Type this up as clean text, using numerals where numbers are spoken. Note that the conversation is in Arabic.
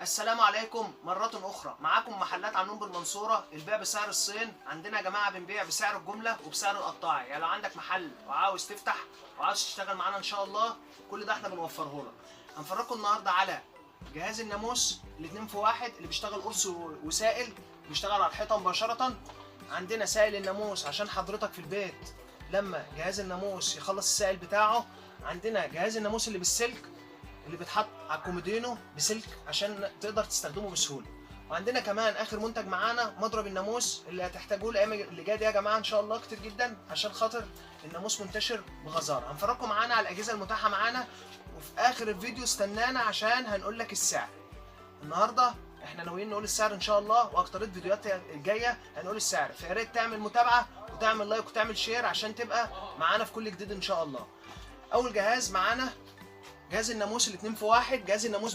السلام عليكم مرة أخرى، معاكم محلات عنون بالمنصورة. البيع بسعر الصين. عندنا يا جماعة بنبيع بسعر الجملة وبسعر القطاعي، يعني لو عندك محل وعاوز تفتح وعاوز تشتغل معانا إن شاء الله كل ده احنا بنوفره لك. هنفرجكم النهاردة على جهاز الناموس الاتنين في واحد اللي بيشتغل قرص وسائل، بيشتغل على الحيطة مباشرة. عندنا سائل الناموس عشان حضرتك في البيت لما جهاز الناموس يخلص السائل بتاعه. عندنا جهاز الناموس اللي بالسلك اللي بيتحط على الكومودينو بسلك عشان تقدر تستخدمه بسهوله. وعندنا كمان اخر منتج معانا مضرب الناموس اللي هتحتاجوه الايام اللي جايه دي يا جماعه ان شاء الله كتير جدا، عشان خاطر الناموس منتشر بغزاره. هنفرجكم معانا على الاجهزه المتاحه معانا، وفي اخر الفيديو استنانا عشان هنقول لك السعر. النهارده احنا ناويين نقول السعر ان شاء الله، واكتر الفيديوهات الجايه هنقول السعر، فيا ريت تعمل متابعه وتعمل لايك وتعمل شير عشان تبقى معانا في كل جديد ان شاء الله. اول جهاز معانا جهاز الناموس الاتنين في واحد. جهاز الناموس